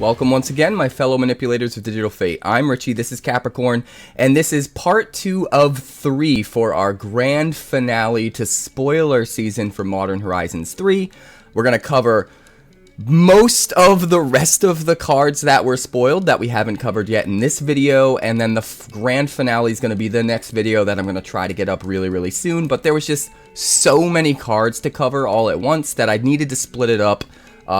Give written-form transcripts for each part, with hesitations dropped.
Welcome once again, my fellow manipulators of Digital Fate. I'm Richie, this is Capricorn, and this is part 2 of 3 for our grand finale to spoiler season for Modern Horizons 3. We're going to cover most of the rest of the cards that were spoiled that we haven't covered yet in this video, and then the grand finale is going to be the next video that I'm going to try to get up really soon. But there was just so many cards to cover all at once that I needed to split it up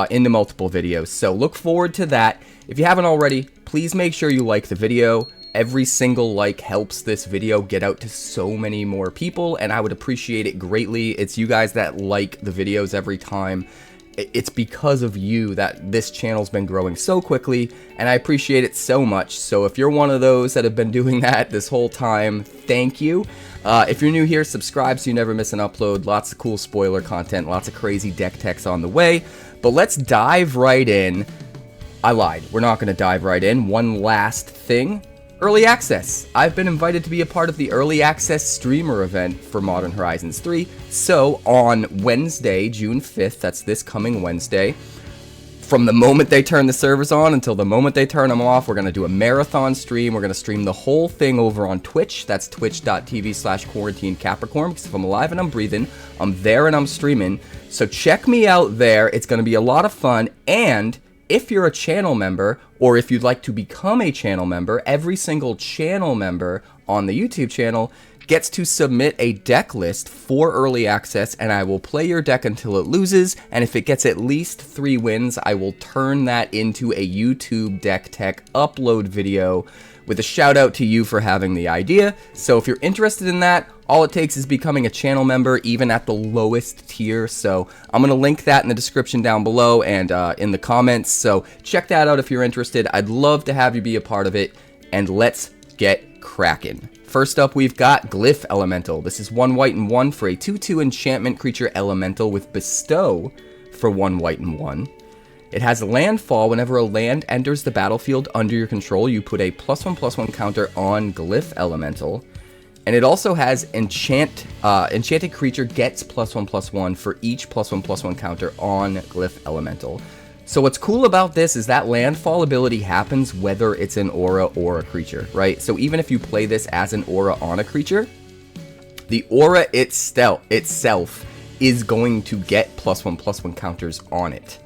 into multiple videos. So look forward to that. If you haven't already, please make sure you like the video. Every single like helps this video get out to so many more people, and I would appreciate it greatly. It's you guys that like the videos every time. It's because of you that this channel's been growing so quickly, and I appreciate it so much. So if you're one of those that have been doing that this whole time, thank you. If you're new here, subscribe so you never miss an upload. Lots of cool spoiler content, lots of crazy deck techs on the way. But let's dive right in. I lied. We're not going to dive right in. One last thing. Early access. I've been invited to be a part of the early access streamer event for Modern Horizons 3. So on Wednesday, June 5th, that's this coming Wednesday, from the moment they turn the servers on until the moment they turn them off, we're going to do a marathon stream. We're going to stream the whole thing over on Twitch. That's twitch.tv/quarantinecapricorn, because if I'm alive and I'm breathing, I'm there and I'm streaming. So check me out there. It's going to be a lot of fun. And if you're a channel member, or if you'd like to become a channel member, every single channel member on the YouTube channel gets to submit a deck list for early access, and I will play your deck until it loses, and if it gets at least 3 wins, I will turn that into a YouTube deck tech upload video with a shout out to you for having the idea. So if you're interested in that, all it takes is becoming a channel member, even at the lowest tier. So I'm going to link that in the description down below and in the comments. So check that out if you're interested. I'd love to have you be a part of it, and let's get cracking. First up, we've got Glyph Elemental. This is 1 white and 1 for a 2/2 enchantment creature elemental with Bestow for 1 white and 1. It has landfall. Whenever a land enters the battlefield under your control, you put a +1/+1 counter on Glyph Elemental. And it also has enchanted creature gets +1/+1 for each +1/+1 counter on Glyph Elemental. So what's cool about this is that landfall ability happens whether it's an aura or a creature, right? So even if you play this as an aura on a creature, the aura itself is going to get +1/+1 counters on it,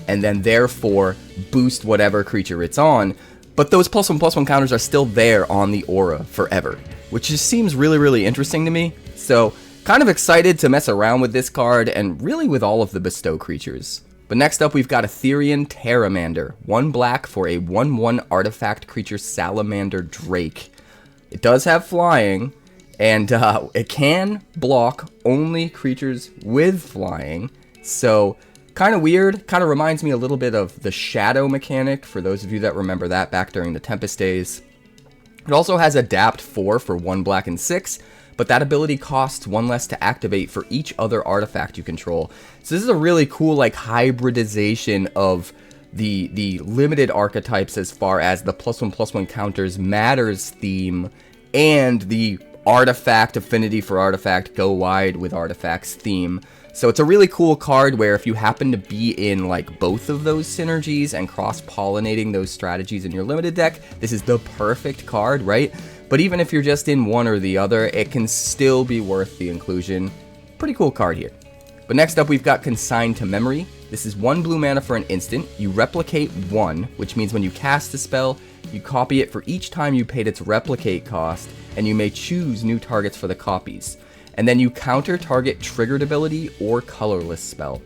and then therefore boost whatever creature it's on. But those +1/+1 counters are still there on the aura forever, which just seems really interesting to me. So kind of excited to mess around with this card, and really with all of the Bestow creatures. But next up, we've got Etherian Pteramander. 1 black for a 1/1 artifact creature Salamander Drake. It does have flying, and it can block only creatures with flying. So kind of weird. Kind of reminds me a little bit of the Shadow mechanic, for those of you that remember that back during the Tempest days. It also has Adapt 4 for 1 black and 6. But that ability costs 1 less to activate for each other artifact you control. So this is a really cool like hybridization of the limited archetypes as far as the +1/+1 counters matters theme and the artifact affinity for artifact go wide with artifacts theme. So it's a really cool card where if you happen to be in like both of those synergies and cross-pollinating those strategies in your limited deck, this is the perfect card, right? But even if you're just in one or the other, it can still be worth the inclusion. Pretty cool card here. But next up, we've got Consigned to Memory. This is 1 blue mana for an instant. You replicate 1, which means when you cast a spell, you copy it for each time you paid its replicate cost, and you may choose new targets for the copies. And then you counter target triggered ability or colorless spell.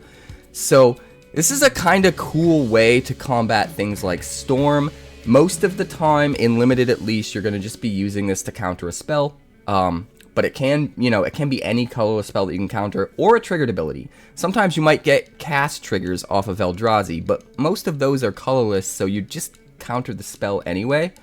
So this is a kind of cool way to combat things like Storm. Most of the time, in limited at least, you're going to just be using this to counter a spell. But it can, it can be any colorless spell that you can counter, or a triggered ability. Sometimes you might get cast triggers off of Eldrazi, but most of those are colorless, so you just counter the spell anyway.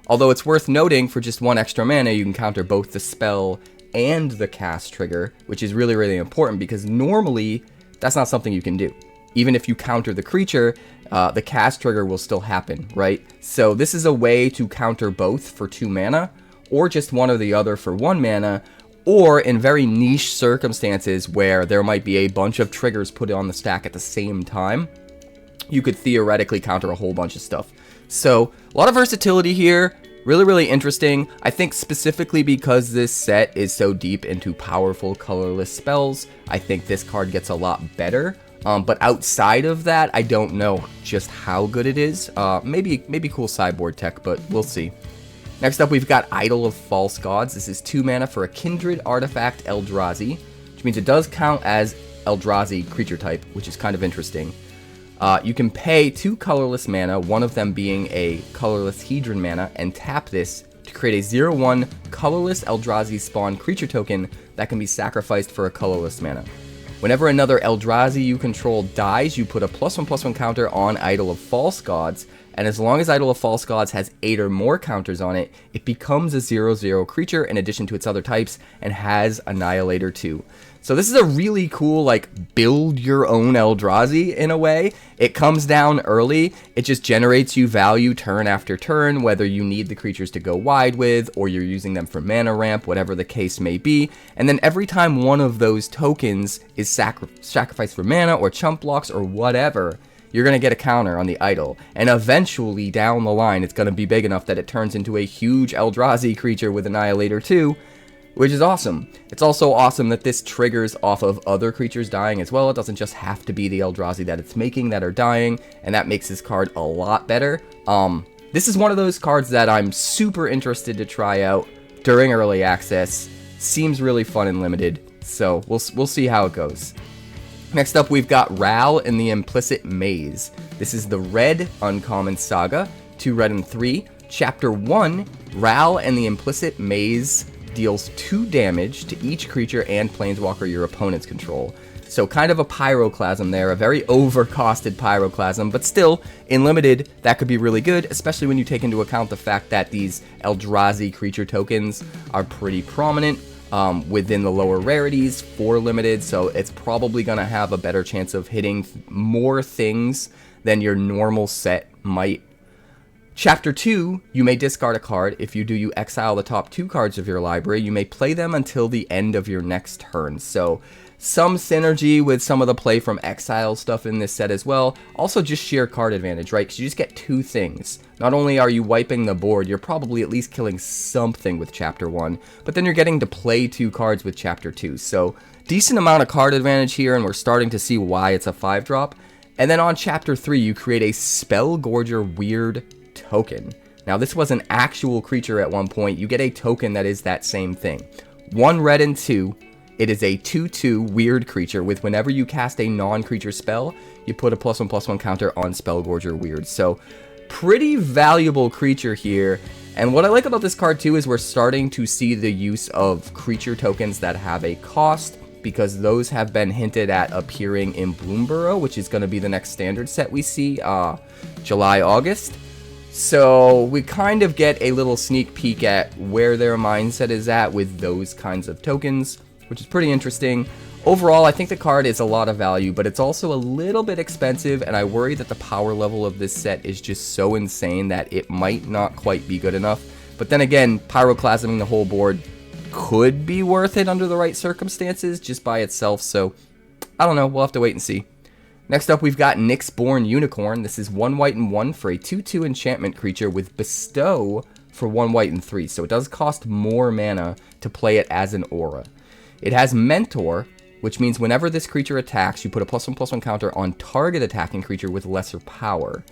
Although it's worth noting, for just 1 extra mana, you can counter both the spell and the cast trigger, which is really important, because normally, that's not something you can do. Even if you counter the creature, the cast trigger will still happen, right? So this is a way to counter both for 2 mana, or just one or the other for 1 mana, or in very niche circumstances where there might be a bunch of triggers put on the stack at the same time. you could theoretically counter a whole bunch of stuff. So a lot of versatility here. Really, really interesting. I think specifically because this set is so deep into powerful colorless spells, I think this card gets a lot better. But outside of that, I don't know just how good it is. Maybe cool sideboard tech, but we'll see. Next up, we've got Idol of False Gods. This is 2 mana for a Kindred Artifact Eldrazi, which means it does count as Eldrazi creature type, which is kind of interesting. You can pay 2 colorless mana, one of them being a colorless Hedron mana, and tap this to create a 0/1 colorless Eldrazi spawn creature token that can be sacrificed for a colorless mana. Whenever another Eldrazi you control dies, you put a +1/+1 counter on Idol of False Gods, and as long as Idol of False Gods has 8 or more counters on it, it becomes a 0/0 creature in addition to its other types, and has Annihilator 2. So this is a really cool, like, build your own Eldrazi in a way. It comes down early, it just generates you value turn after turn, whether you need the creatures to go wide with, or you're using them for mana ramp, whatever the case may be. And then every time one of those tokens is sacrificed for mana, or chump blocks, or whatever, you're going to get a counter on the idol. And eventually, down the line, it's going to be big enough that it turns into a huge Eldrazi creature with Annihilator 2, which is awesome. It's also awesome that this triggers off of other creatures dying as well. It doesn't just have to be the Eldrazi that it's making that are dying, and that makes this card a lot better. This is one of those cards that I'm super interested to try out during early access. Seems really fun and limited, so we'll see how it goes. Next up, we've got Ral and the Implicit Maze. This is the red uncommon saga, 2 red and 3. Chapter 1, Ral and the Implicit Maze deals 2 damage to each creature and planeswalker your opponents control. So kind of a pyroclasm there, a very overcosted pyroclasm, but still, in limited, that could be really good, especially when you take into account the fact that these Eldrazi creature tokens are pretty prominent within the lower rarities for limited, so it's probably going to have a better chance of hitting more things than your normal set might. Chapter 2, you may discard a card. If you do, you exile the top 2 cards of your library. You may play them until the end of your next turn. So some synergy with some of the play from exile stuff in this set as well. Also just sheer card advantage, right? Because you just get 2 things. Not only are you wiping the board, you're probably at least killing something with Chapter 1, but then you're getting to play 2 cards with Chapter 2. So decent amount of card advantage here, and we're starting to see why it's a 5-drop. And then on Chapter 3, you create a Spellgorger Weird token. Now this was an actual creature at one point. You get a token that is that same thing. 1 red and 2. It is a 2/2 weird creature with whenever you cast a non-creature spell, you put a +1/+1 counter on Spellgorger Weird. So pretty valuable creature here. And what I like about this card too is we're starting to see the use of creature tokens that have a cost, because those have been hinted at appearing in Bloomburrow, which is going to be the next standard set we see July, August. So we kind of get a little sneak peek at where their mindset is at with those kinds of tokens, which is pretty interesting. Overall, I think the card is a lot of value, but it's also a little bit expensive, and I worry that the power level of this set is just so insane that it might not quite be good enough. But then again, pyroclasming the whole board could be worth it under the right circumstances just by itself, so I don't know, we'll have to wait and see. Next up, we've got Nyxborn Unicorn. This is 1 white and 1 for a 2/2 enchantment creature with Bestow for 1 white and 3, so it does cost more mana to play it as an aura. It has Mentor, which means whenever this creature attacks, you put a +1/+1 counter on target attacking creature with lesser power.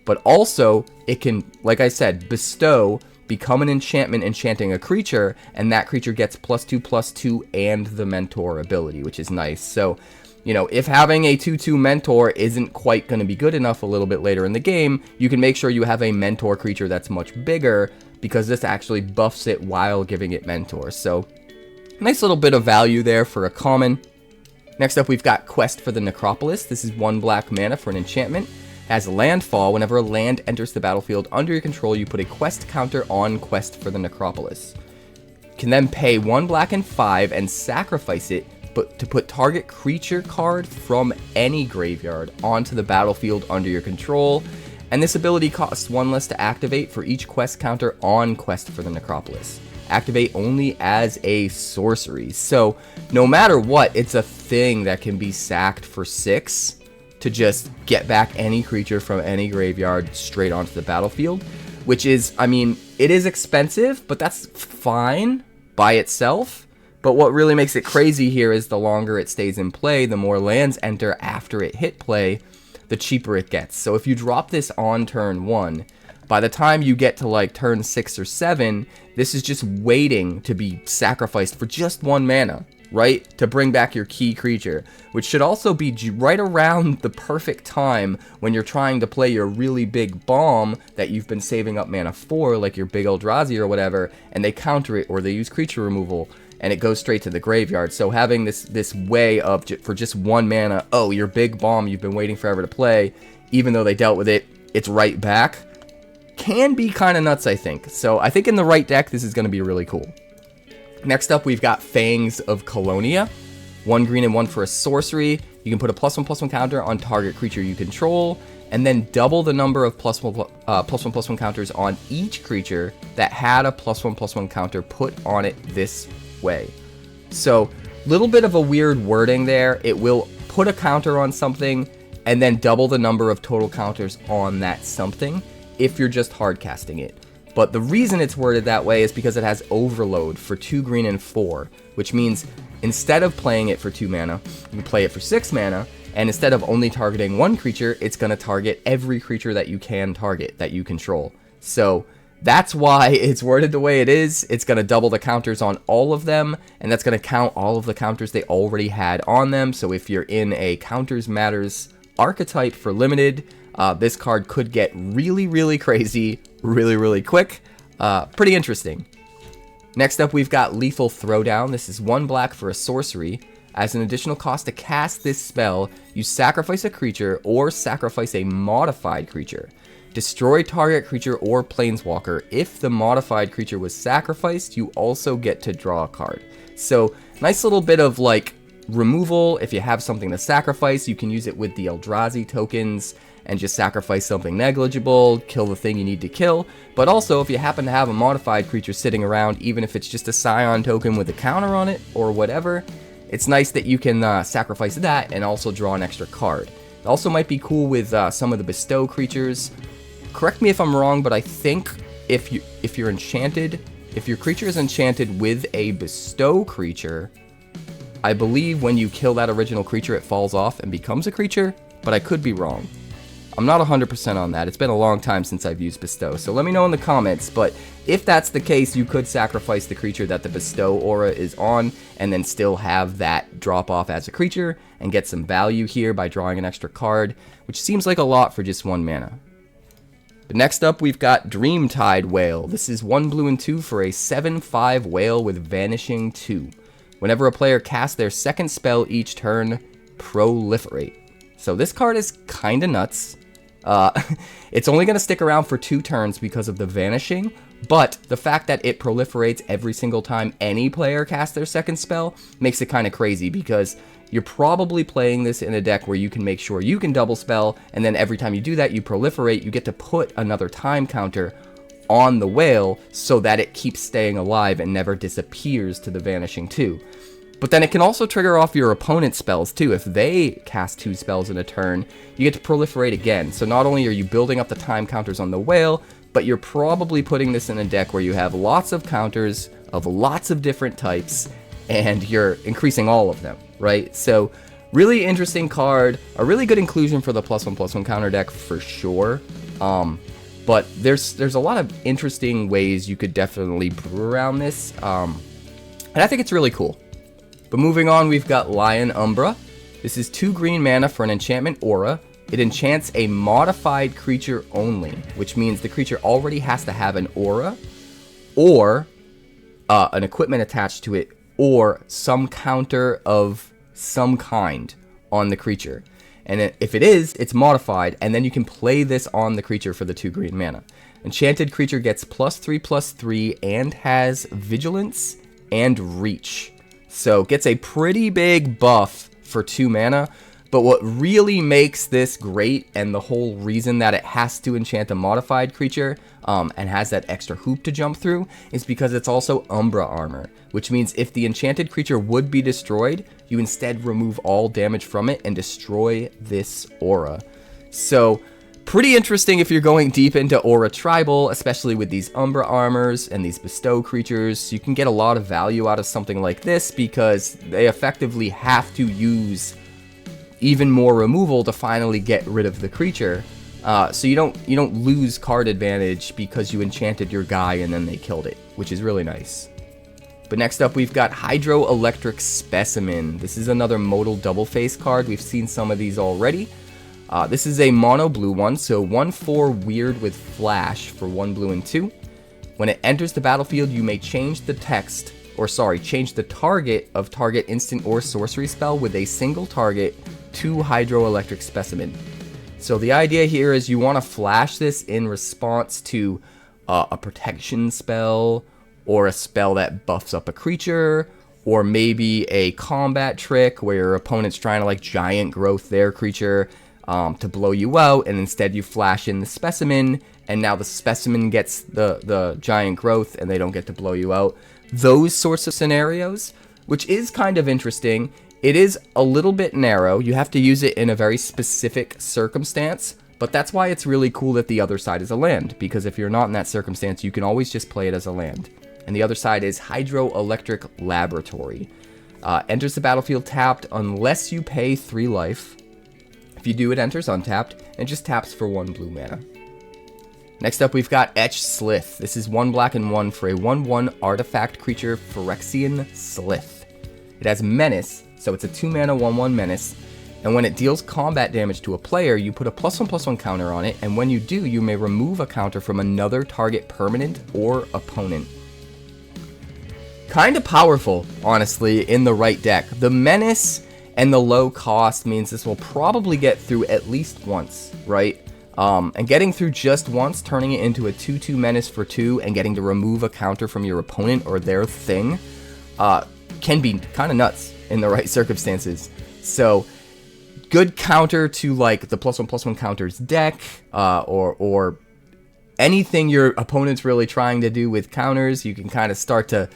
But also, it can, like I said, bestow, become an enchantment enchanting a creature, and that creature gets +2/+2 and the Mentor ability, which is nice. So, you know, if having a 2/2 Mentor isn't quite going to be good enough a little bit later in the game, you can make sure you have a Mentor creature that's much bigger, because this actually buffs it while giving it Mentor. So, nice little bit of value there for a common. Next up, we've got Quest for the Necropolis. This is 1 black mana for an enchantment. As landfall, whenever a land enters the battlefield under your control, you put a quest counter on Quest for the Necropolis. You can then pay 1 black and 5 and sacrifice it, but to put target creature card from any graveyard onto the battlefield under your control. And this ability costs 1 less to activate for each quest counter on Quest for the Necropolis. Activate only as a sorcery. So no matter what, it's a thing that can be sacked for 6 to just get back any creature from any graveyard straight onto the battlefield, which is, I mean, it is expensive, but that's fine by itself. But what really makes it crazy here is the longer it stays in play, the more lands enter after it hit play, the cheaper it gets. So if you drop this on turn 1, by the time you get to like turn 6 or 7, this is just waiting to be sacrificed for just 1 mana, right? To bring back your key creature, which should also be right around the perfect time when you're trying to play your really big bomb that you've been saving up mana for, like your big Eldrazi or whatever, and they counter it or they use creature removal, and it goes straight to the graveyard. So having this way of, for just 1 mana, oh, your big bomb you've been waiting forever to play, even though they dealt with it, it's right back, can be kind of nuts, I think. So I think in the right deck, this is going to be really cool. Next up, we've got Fangs of Colonia. 1 green and 1 for a sorcery. You can put a +1/+1 counter on target creature you control, and then double the number of +1/+1 counters on each creature that had a +1/+1 counter put on it this way. So, little bit of a weird wording there. It will put a counter on something, and then double the number of total counters on that something if you're just hard casting it. But the reason it's worded that way is because it has overload for 2 green and 4, which means instead of playing it for 2 mana, you can play it for 6 mana, and instead of only targeting 1 creature, it's going to target every creature that you can target, that you control. So that's why it's worded the way it is. It's going to double the counters on all of them, and that's going to count all of the counters they already had on them. So if you're in a Counters Matters archetype for limited, this card could get really, really crazy, really, really quick. Pretty interesting. Next up, we've got Lethal Throwdown. This is 1 black for a sorcery. As an additional cost to cast this spell, you sacrifice a creature or sacrifice a modified creature. Destroy target creature or planeswalker. If the modified creature was sacrificed, you also get to draw a card. So, nice little bit of like removal. If you have something to sacrifice, you can use it with the Eldrazi tokens and just sacrifice something negligible, kill the thing you need to kill. But also, if you happen to have a modified creature sitting around, even if it's just a Scion token with a counter on it or whatever, it's nice that you can sacrifice that and also draw an extra card. It also might be cool with some of the bestow creatures. Correct me if I'm wrong, but I think if you're enchanted, if your creature is enchanted with a bestow creature, I believe when you kill that original creature, it falls off and becomes a creature, but I could be wrong. I'm not 100% on that. It's been a long time since I've used bestow, so let me know in the comments. But if that's the case, you could sacrifice the creature that the bestow aura is on and then still have that drop off as a creature and get some value here by drawing an extra card, which seems like a lot for just 1 mana. But next up, we've got Dreamtide Whale. This is 1 blue and 2 for a 7/5 whale with Vanishing 2. Whenever a player casts their second spell each turn, proliferate. So this card is kinda nuts. It's only going to stick around for 2 turns because of the vanishing, but the fact that it proliferates every single time any player casts their second spell makes it kind of crazy, because you're probably playing this in a deck where you can make sure you can double spell, and then every time you do that, you proliferate, you get to put another time counter on the whale so that it keeps staying alive and never disappears to the Vanishing 2. But then it can also trigger off your opponent's spells too. If they cast 2 spells in a turn, you get to proliferate again. So not only are you building up the time counters on the whale, but you're probably putting this in a deck where you have lots of counters of lots of different types, and you're increasing all of them, right? So really interesting card, a really good inclusion for the +1/+1 counter deck for sure. But there's a lot of interesting ways you could definitely brew around this, and I think it's really cool. But moving on, we've got Lion Umbra. This is 2 green mana for an enchantment aura. It enchants a modified creature only, which means the creature already has to have an aura, or an equipment attached to it, or some counter of some kind on the creature. And if it is, it's modified, and then you can play this on the creature for the 2 green mana. Enchanted creature gets +3/+3 and has Vigilance and Reach. So gets a pretty big buff for 2 mana, But what really makes this great, and the whole reason that it has to enchant a modified creature and has that extra hoop to jump through, is because it's also Umbra armor, which means if the enchanted creature would be destroyed, you instead remove all damage from it and destroy this aura. So pretty interesting if you're going deep into Aura Tribal, especially with these Umbra armors and these bestow creatures. You can get a lot of value out of something like this because they effectively have to use even more removal to finally get rid of the creature. So you don't lose card advantage because you enchanted your guy and then they killed it, which is really nice. But next up we've got Hydroelectric Specimen. This is another modal double face card. We've seen some of these already. This is a mono blue one, so 1/4 weird with flash for 1 blue and 2. When it enters the battlefield, you may change the text, or sorry, change the target of target instant or sorcery spell with a single target to Hydroelectric Specimen. So the idea here is you want to flash this in response to a protection spell, or a spell that buffs up a creature, or maybe a combat trick where your opponent's trying to like giant growth their creature to blow you out, and instead you flash in the specimen, and now the specimen gets the giant growth and they don't get to blow you out. Those sorts of scenarios, which is kind of interesting. It is a little bit narrow. You have to use it in a very specific circumstance, but that's why it's really cool that the other side is a land, because if you're not in that circumstance, you can always just play it as a land. And the other side is Hydroelectric Laboratory. Enters the battlefield tapped unless you pay 3 life. If you do, it enters untapped, and just taps for 1 blue mana. Next up, we've got 𝑺𝒑𝒐𝒊𝒍𝒆𝒄. This is 1 black and 1 for a 1/1 artifact creature, Phyrexian Slith. It has Menace, so it's a 2 mana 1/1 Menace, and when it deals combat damage to a player, you put a +1/+1 counter on it, and when you do, you may remove a counter from another target permanent or opponent. Kind of powerful, honestly, in the right deck. The Menace and the low cost means this will probably get through at least once, right? And getting through just once, turning it into a 2/2 Menace for 2, and getting to remove a counter from your opponent or their thing, can be kind of nuts in the right circumstances. So, good counter to like the +1/+1 counters deck, or anything your opponent's really trying to do with counters. You can kind of start to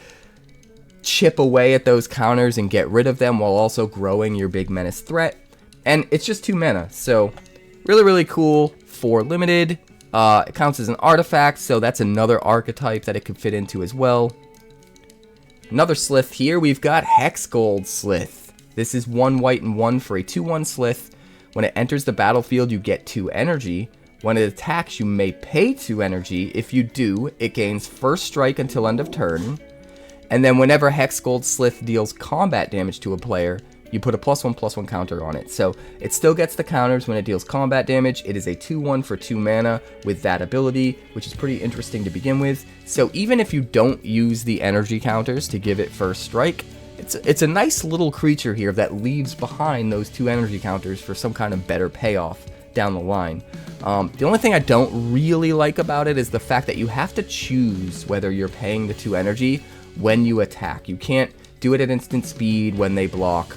chip away at those counters and get rid of them while also growing your big Menace threat. And it's just 2 mana, so really, really cool for limited. It counts as an artifact, so that's another archetype that it could fit into as well. Another Slith here, we've got Hexgold Slith. This is 1 white and 1 for a 2/1 Slith. When it enters the battlefield, you get 2 energy. When it attacks, you may pay 2 energy. If you do, it gains first strike until end of turn. And then whenever Hexgold Slith deals combat damage to a player, you put a +1/+1 counter on it. So it still gets the counters when it deals combat damage. It is a 2/1 for 2 mana with that ability, which is pretty interesting to begin with. So even if you don't use the energy counters to give it first strike, it's a nice little creature here that leaves behind those 2 energy counters for some kind of better payoff down the line. The only thing I don't really like about it is the fact that you have to choose whether you're paying the 2 energy when you attack. You can't do it at instant speed when they block.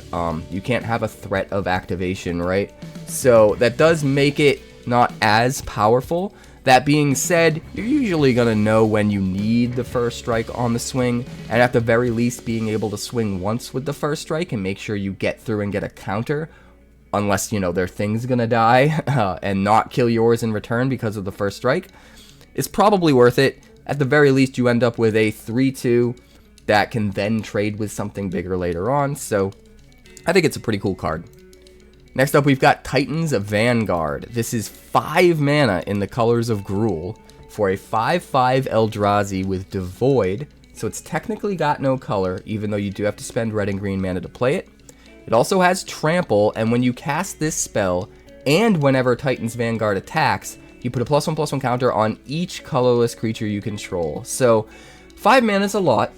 You can't have a threat of activation, right? So that does make it not as powerful. That being said, you're usually going to know when you need the first strike on the swing, and at the very least being able to swing once with the first strike and make sure you get through and get a counter, unless, you know, their thing's going to die and not kill yours in return because of the first strike, is probably worth it. At the very least, you end up with a 3/2 that can then trade with something bigger later on, so I think it's a pretty cool card. Next up, we've got Titan's Vanguard. This is 5 mana in the colors of Gruul for a 5/5 Eldrazi with Devoid, so it's technically got no color, even though you do have to spend red and green mana to play it. It also has Trample, and when you cast this spell, and whenever Titan's Vanguard attacks, you put a +1/+1 counter on each colorless creature you control. So 5 mana is a lot.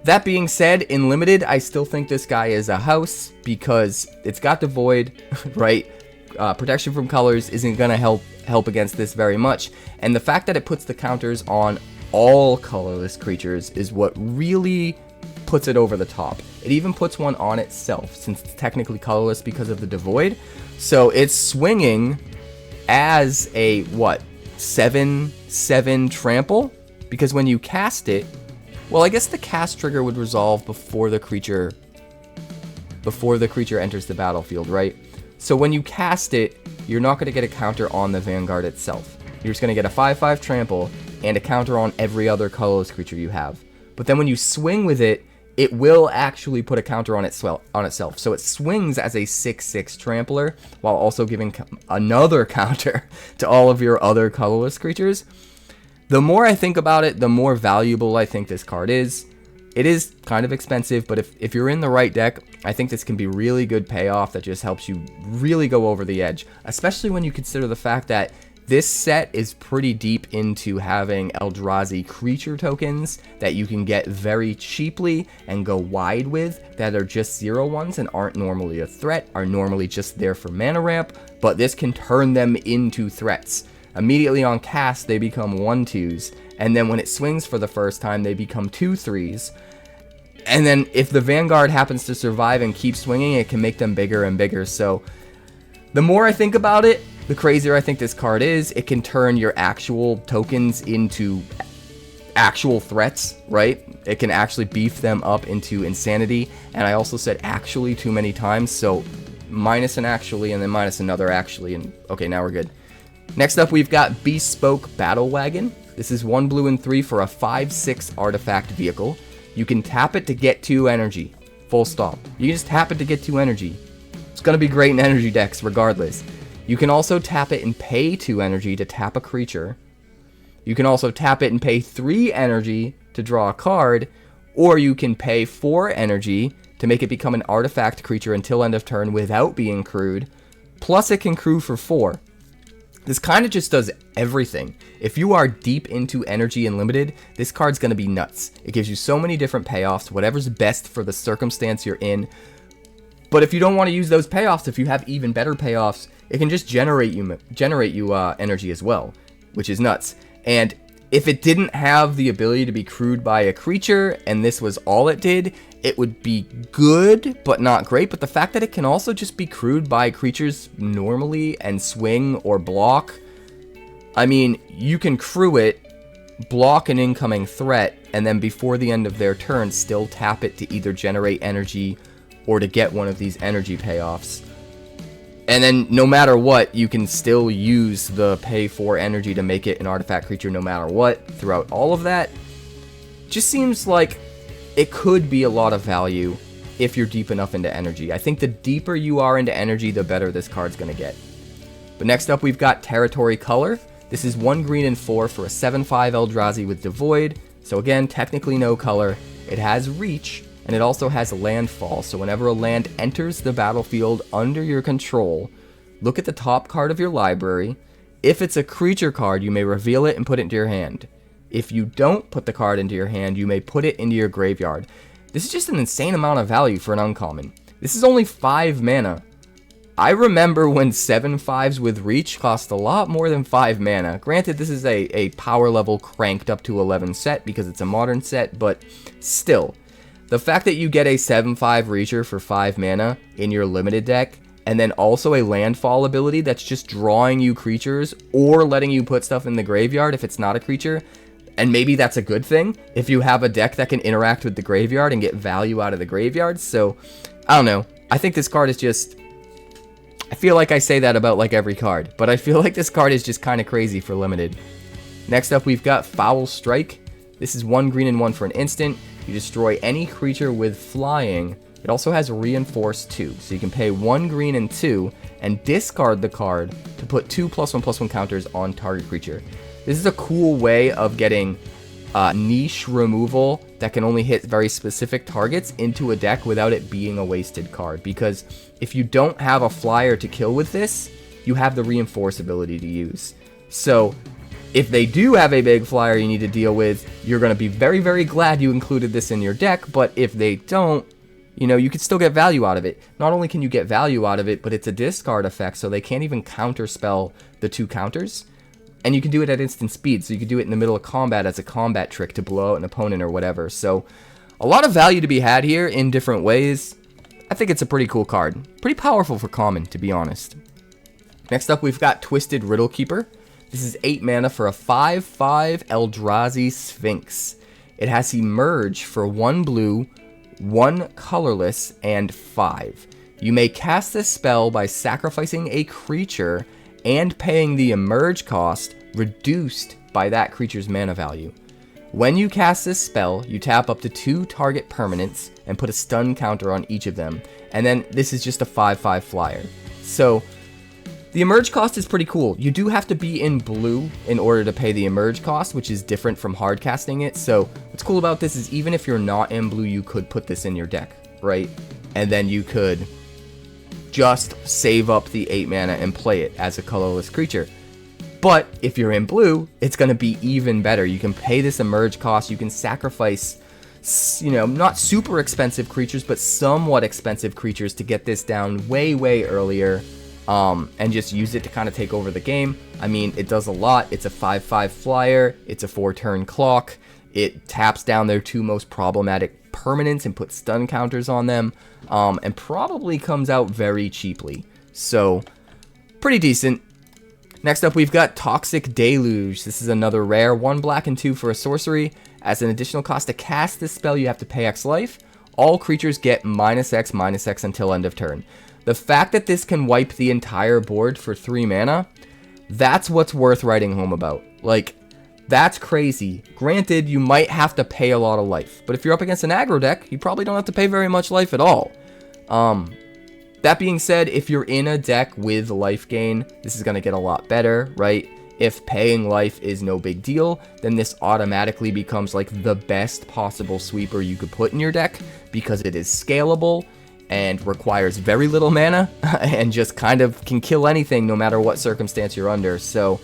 That being said, in limited, I still think this guy is a house because it's got Devoid, right? Protection from colors isn't going to help against this very much. And the fact that it puts the counters on all colorless creatures is what really puts it over the top. It even puts one on itself, since it's technically colorless because of the Devoid. So it's swinging as a, what, 7/7 trample? Because when you cast it, well, I guess the cast trigger would resolve before the creature enters the battlefield, right? So when you cast it, you're not going to get a counter on the Vanguard itself. You're just going to get a 5/5 trample and a counter on every other colorless creature you have. But then when you swing with it, it will actually put a counter on itself. So it swings as a 6/6 trampler while also giving another counter to all of your other colorless creatures. The more I think about it, the more valuable I think this card is. It is kind of expensive, but if you're in the right deck, I think this can be really good payoff that just helps you really go over the edge, especially when you consider the fact that this set is pretty deep into having Eldrazi creature tokens that you can get very cheaply and go wide with, that are just 0/1s and aren't normally a threat, are normally just there for mana ramp, but this can turn them into threats. Immediately on cast, they become 1/2s, and then when it swings for the first time, they become 2/3s. And then if the Vanguard happens to survive and keep swinging, it can make them bigger and bigger. So the more I think about it, the crazier I think this card is. It can turn your actual tokens into actual threats, right? It can actually beef them up into insanity. And I also said actually too many times, so minus an actually and then minus another actually, and okay, now we're good. Next up, we've got Bespoke Battle Wagon. This is 1 blue and 3 for a 5/6 artifact vehicle. You can tap it to get 2 energy. Full stop. You can just tap it to get 2 energy. It's going to be great in energy decks regardless. You can also tap it and pay 2 energy to tap a creature. You can also tap it and pay 3 energy to draw a card. Or you can pay 4 energy to make it become an artifact creature until end of turn without being crewed. Plus it can crew for 4. This kind of just does everything. If you are deep into energy and limited, this card's going to be nuts. It gives you so many different payoffs, whatever's best for the circumstance you're in. But if you don't want to use those payoffs, if you have even better payoffs, it can just generate you energy as well, which is nuts. And if it didn't have the ability to be crewed by a creature, and this was all it did, it would be good, but not great. But the fact that it can also just be crewed by creatures normally and swing or block, I mean, you can crew it, block an incoming threat, and then before the end of their turn, still tap it to either generate energy or to get one of these energy payoffs. And then no matter what, you can still use the pay 4 energy to make it an artifact creature no matter what throughout all of that. Just seems like it could be a lot of value if you're deep enough into energy. I think the deeper you are into energy, the better this card's going to get. But next up, we've got Territory Color. This is 1 green and 4 for a 7/5 Eldrazi with Devoid. So again, technically no color. It has Reach, and it also has Landfall. So whenever a land enters the battlefield under your control, look at the top card of your library. If it's a creature card, you may reveal it and put it into your hand. If you don't put the card into your hand, you may put it into your graveyard. This is just an insane amount of value for an uncommon. This is only 5 mana. I remember when 7/5s with Reach cost a lot more than 5 mana. Granted, this is a power level cranked up to 11 set because it's a modern set, but still. The fact that you get a 7/5 Reacher for 5 mana in your limited deck, and then also a Landfall ability that's just drawing you creatures or letting you put stuff in the graveyard if it's not a creature, and maybe that's a good thing if you have a deck that can interact with the graveyard and get value out of the graveyard. So, I don't know. I think this card is just... I feel like I say that about like every card, but I feel like this card is just kind of crazy for limited. Next up, we've got Foul Strike. This is 1 green and 1 for an instant. You destroy any creature with flying. It also has Reinforce 2, so you can pay 1 green and 2 and discard the card to put 2 +1/+1 counters on target creature. This is a cool way of getting niche removal that can only hit very specific targets into a deck without it being a wasted card. Because if you don't have a flyer to kill with this, you have the Reinforce ability to use. So if they do have a big flyer you need to deal with, you're going to be very, very glad you included this in your deck. But if they don't, you know, you could still get value out of it. Not only can you get value out of it, but it's a discard effect, so they can't even counterspell the 2 counters. And you can do it at instant speed, so you can do it in the middle of combat as a combat trick to blow out an opponent or whatever. So a lot of value to be had here in different ways. I think it's a pretty cool card. Pretty powerful for common, to be honest. Next up, we've got Twisted Riddlekeeper. This is 8 mana for a 5/5 Eldrazi Sphinx. It has Emerge for 1 blue, 1 colorless, and 5. You may cast this spell by sacrificing a creature and paying the Emerge cost reduced by that creature's mana value. When you cast this spell, you tap up to 2 target permanents and put a stun counter on each of them. And then this is just a 5/5 flyer. So the Emerge cost is pretty cool. You do have to be in blue in order to pay the Emerge cost, which is different from hard casting it. So what's cool about this is even if you're not in blue, you could put this in your deck, right? And then you could just save up the 8 mana and play it as a colorless creature. But if you're in blue, it's going to be even better. You can pay this Emerge cost. You can sacrifice, you know, not super expensive creatures, but somewhat expensive creatures to get this down way, way earlier. And just use it to kind of take over the game. I mean, it does a lot. It's a 5/5 flyer. It's a 4-turn clock. It taps down their 2 most problematic permanents and puts stun counters on them. And probably comes out very cheaply. So, pretty decent. Next up, we've got Toxic Deluge. This is another rare. 1 black and 2 for a sorcery. As an additional cost to cast this spell, you have to pay X life. All creatures get -X/-X until end of turn. The fact that this can wipe the entire board for 3 mana, that's what's worth writing home about. Like, that's crazy. Granted, you might have to pay a lot of life, but if you're up against an aggro deck, you probably don't have to pay very much life at all. That being said, if you're in a deck with life gain, this is going to get a lot better, right? If paying life is no big deal, then this automatically becomes like the best possible sweeper you could put in your deck because it is scalable and requires very little mana and just kind of can kill anything no matter what circumstance you're under. So,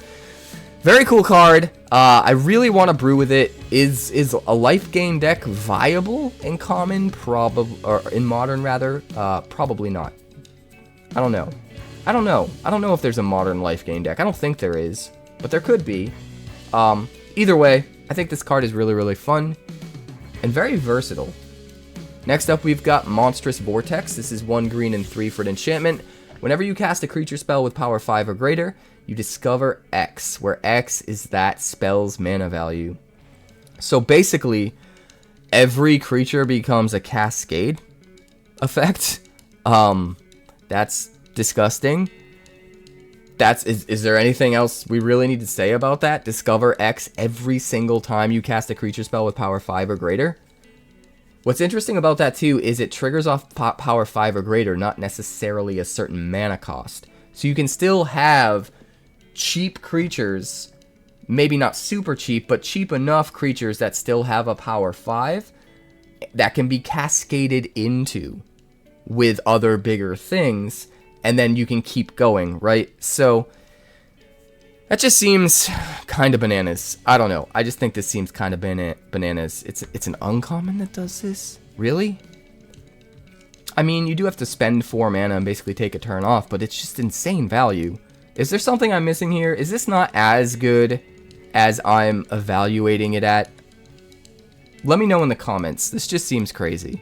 very cool card. I really want to brew with it. Is a life gain deck viable in common? Or in modern rather? Probably not. I don't know. I don't know if there's a modern life gain deck. I don't think there is, but there could be. Either way, I think this card is really, really fun and very versatile. Next up, we've got Monstrous Vortex. This is 1 green and 3 for an enchantment. Whenever you cast a creature spell with power 5 or greater, you discover X, where X is that spell's mana value. So basically, every creature becomes a cascade effect. That's disgusting. Is there anything else we really need to say about that? Discover X every single time you cast a creature spell with power 5 or greater. What's interesting about that too is it triggers off power 5 or greater, not necessarily a certain mana cost. So you can still have cheap creatures, maybe not super cheap, but cheap enough creatures that still have a power 5 that can be cascaded into with other bigger things, and then you can keep going, right? So that just seems kind of bananas. I don't know. I just think this seems kind of bananas. It's an uncommon that does this? Really? I mean, you do have to spend 4 mana and basically take a turn off, but it's just insane value. Is there something I'm missing here? Is this not as good as I'm evaluating it at? Let me know in the comments. This just seems crazy.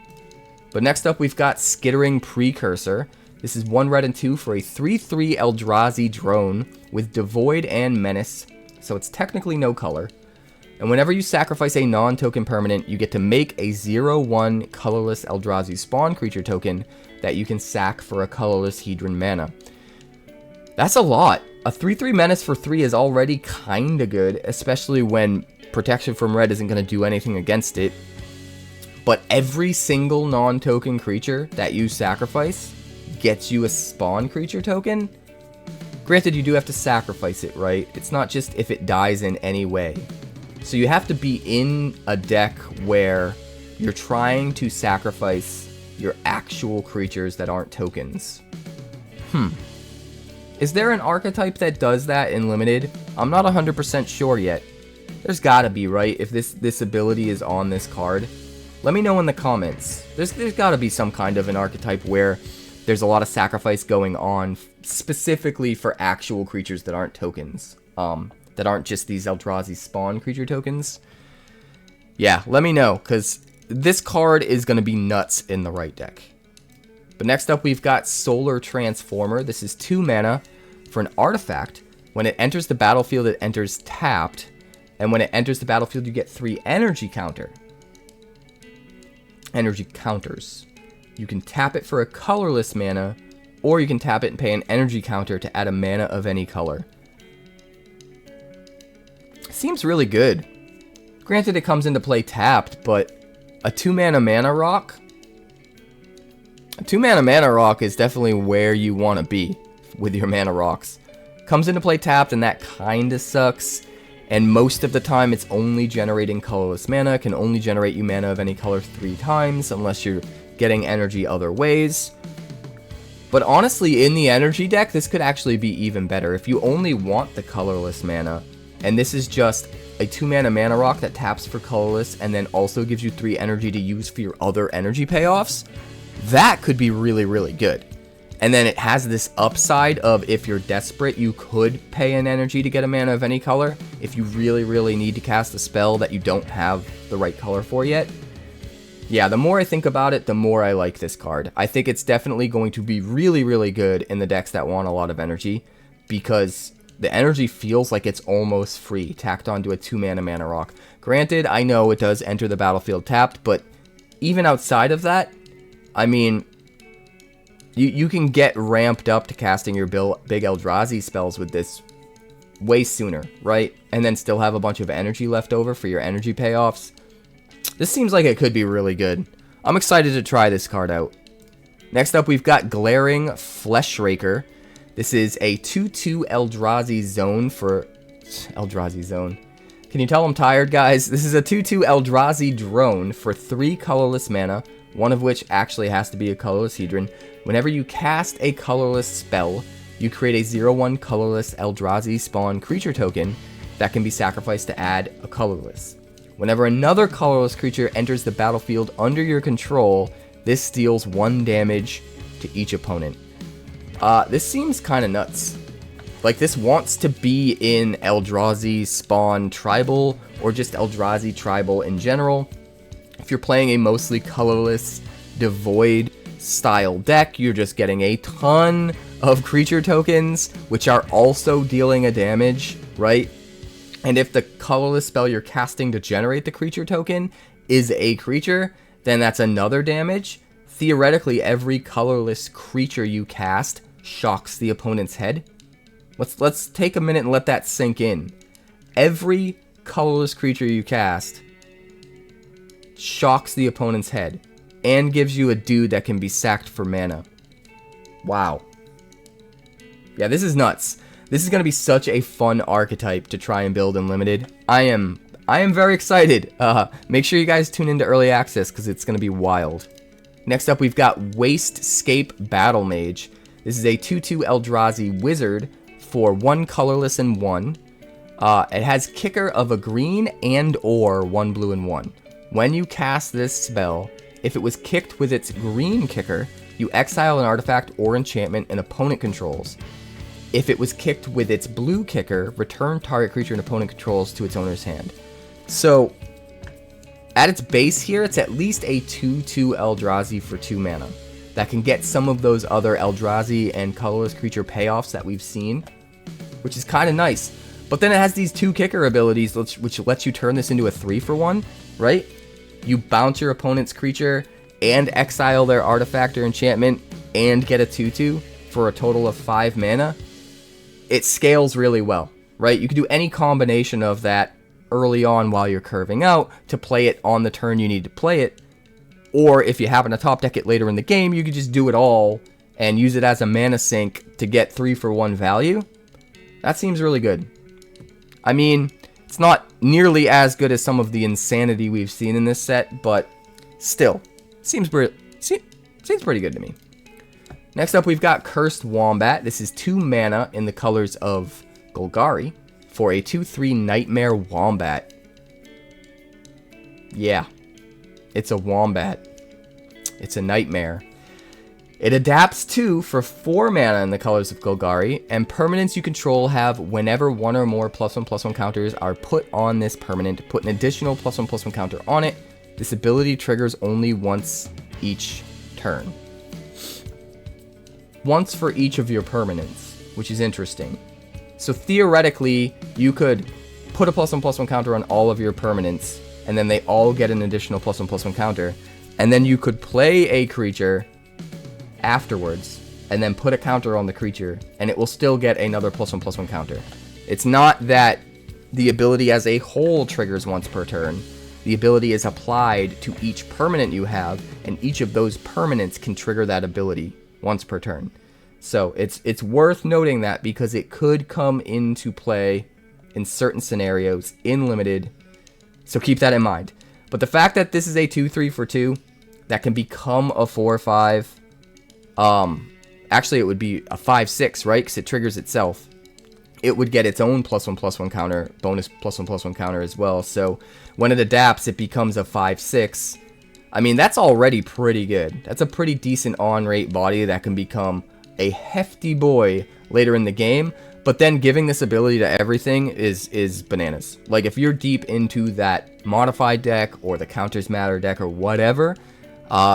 But next up, we've got Skittering Precursor. This is 1 red and 2 for a 3/3 Eldrazi drone with Devoid and Menace, so it's technically no color. And whenever you sacrifice a non-token permanent, you get to make a 0/1 colorless Eldrazi spawn creature token that you can sack for a colorless Hedron mana. That's a lot. A 3/3 Menace for 3 is already kinda good, especially when protection from red isn't going to do anything against it. But every single non-token creature that you sacrifice gets you a spawn creature token. Granted, you do have to sacrifice it, right? It's not just if it dies in any way. So you have to be in a deck where you're trying to sacrifice your actual creatures that aren't tokens. Is there an archetype that does that in Limited? I'm not 100% sure yet. There's gotta be, right? If this ability is on this card. Let me know in the comments. There's gotta be some kind of an archetype where there's a lot of sacrifice going on specifically for actual creatures that aren't tokens. That aren't just these Eldrazi spawn creature tokens. Yeah, let me know, because this card is going to be nuts in the right deck. But next up, we've got Solar Transformer. This is 2 mana for an artifact. When it enters the battlefield, it enters tapped. And when it enters the battlefield, you get 3 energy counters. You can tap it for a colorless mana, or you can tap it and pay an energy counter to add a mana of any color. Seems really good. Granted, it comes into play tapped, but a 2-mana mana rock? A 2-mana mana rock is definitely where you want to be with your mana rocks. Comes into play tapped, and that kinda sucks. And most of the time, it's only generating colorless mana. It can only generate you mana of any color 3 times, unless you're getting energy other ways. But honestly, in the energy deck, this could actually be even better. If you only want the colorless mana, and this is just a 2-mana mana rock that taps for colorless, and then also gives you 3 energy to use for your other energy payoffs, that could be really, really good. And then it has this upside of, if you're desperate, you could pay an energy to get a mana of any color if you really, really need to cast a spell that you don't have the right color for yet. Yeah, the more I think about it, the more I like this card. I think it's definitely going to be really, really good in the decks that want a lot of energy, because the energy feels like it's almost free, tacked onto a 2-mana mana rock. Granted, I know it does enter the battlefield tapped, but even outside of that, I mean, you can get ramped up to casting your big Eldrazi spells with this way sooner, right? And then still have a bunch of energy left over for your energy payoffs. This seems like it could be really good. I'm excited to try this card out. Next up, we've got Glaring Fleshraker. This is a 2/2 Eldrazi zone for... Eldrazi zone. Can you tell I'm tired, guys? This is a 2/2 Eldrazi drone for 3 colorless mana, one of which actually has to be a colorless Hedron. Whenever you cast a colorless spell, you create a 0/1 colorless Eldrazi spawn creature token that can be sacrificed to add a colorless. Whenever another colorless creature enters the battlefield under your control, this deals 1 damage to each opponent. This seems kind of nuts. Like, this wants to be in Eldrazi spawn tribal, or just Eldrazi tribal in general. If you're playing a mostly colorless, devoid style deck, you're just getting a ton of creature tokens, which are also dealing a damage, right? And if the colorless spell you're casting to generate the creature token is a creature, then that's another damage. Theoretically, every colorless creature you cast shocks the opponent's head. Let's take a minute and let that sink in. Every colorless creature you cast shocks the opponent's head and gives you a dude that can be sacked for mana. Wow. Yeah, this is nuts. This is going to be such a fun archetype to try and build in Limited. I am very excited. Make sure you guys tune into Early Access, because it's going to be wild. Next up, we've got 𝑤𝑧𝒑𝒐𝒊 Battle Mage. This is a 2/2 Eldrazi wizard for 1 colorless and 1. It has kicker of a green and or 1 blue and 1. When you cast this spell, if it was kicked with its green kicker, you exile an artifact or enchantment an opponent controls. If it was kicked with its blue kicker, return target creature an opponent controls to its owner's hand. So, at its base here, it's at least a 2/2 Eldrazi for 2 mana. That can get some of those other Eldrazi and colorless creature payoffs that we've seen, which is kind of nice. But then it has these 2 kicker abilities, which lets you turn this into a 3 for 1, right? You bounce your opponent's creature and exile their artifact or enchantment and get a 2/2 for a total of 5 mana. It scales really well, right? You can do any combination of that early on while you're curving out to play it on the turn you need to play it. Or if you happen to top deck it later in the game, you could just do it all and use it as a mana sink to get 3 for 1 value. That seems really good. I mean, it's not nearly as good as some of the insanity we've seen in this set, but still, seems pretty good to me. Next up, we've got Cursed Wombat. This is 2 mana in the colors of Golgari for a 2/3 Nightmare Wombat. Yeah, it's a wombat. It's a nightmare. It adapts to for 4 mana in the colors of Golgari, and permanents you control have whenever 1 or more +1/+1 counters are put on this permanent, put an additional +1/+1 counter on it This ability triggers only once each turn. Once for each of your permanents, which is interesting. So theoretically, you could put a +1/+1 counter on all of your permanents, and then they all get an additional +1/+1 counter, and then you could play a creature afterwards, and then put a counter on the creature, and it will still get another +1/+1 counter. It's not that the ability as a whole triggers once per turn. The ability is applied to each permanent you have, and each of those permanents can trigger that ability once per turn. So it's worth noting that because it could come into play in certain scenarios in limited. So keep that in mind. But the fact that this is a 2/3 for 2 that can become a 4/5, actually it would be a 5/6, right? Because it triggers itself. It would get its own +1/+1 counter, bonus +1/+1 counter as well. So when it adapts, it becomes a 5/6. I mean, that's already pretty good. That's a pretty decent on-rate body that can become a hefty boy later in the game. But then giving this ability to everything is bananas. Like, if you're deep into that modified deck or the counters matter deck or whatever,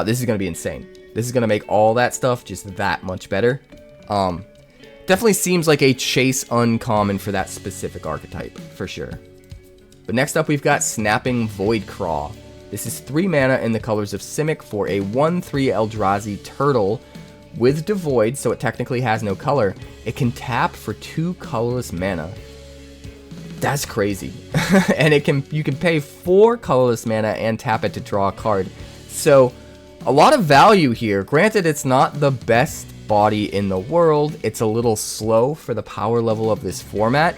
this is going to be insane. This is going to make all that stuff just that much better. Definitely seems like a chase uncommon for that specific archetype, for sure. But next up, we've got Snapping Voidcraw. This is 3 mana in the colors of Simic for a 1/3 Eldrazi turtle with Devoid, so it technically has no color. It can tap for 2 colorless mana. That's crazy. And you can pay 4 colorless mana and tap it to draw a card. So a lot of value here. Granted, it's not the best body in the world. It's a little slow for the power level of this format.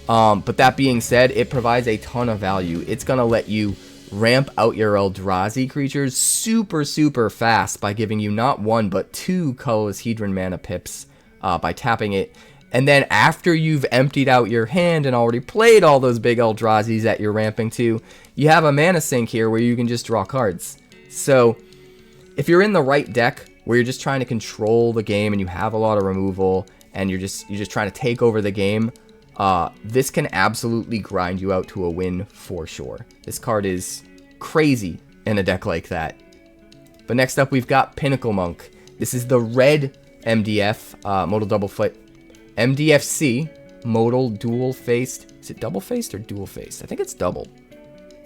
But that being said, it provides a ton of value. It's going to let you ramp out your Eldrazi creatures super, super fast by giving you not 1, but 2 colorless Hedron mana pips by tapping it. And then after you've emptied out your hand and already played all those big Eldrazi's that you're ramping to, you have a mana sink here where you can just draw cards. So if you're in the right deck where you're just trying to control the game and you have a lot of removal and you're just trying to take over the game, this can absolutely grind you out to a win for sure. This card is crazy in a deck like that. But next up, we've got Pinnacle Monk. This is the red MDF, modal double-faced, MDFC, modal dual-faced. Is it double-faced or dual-faced? I think it's double.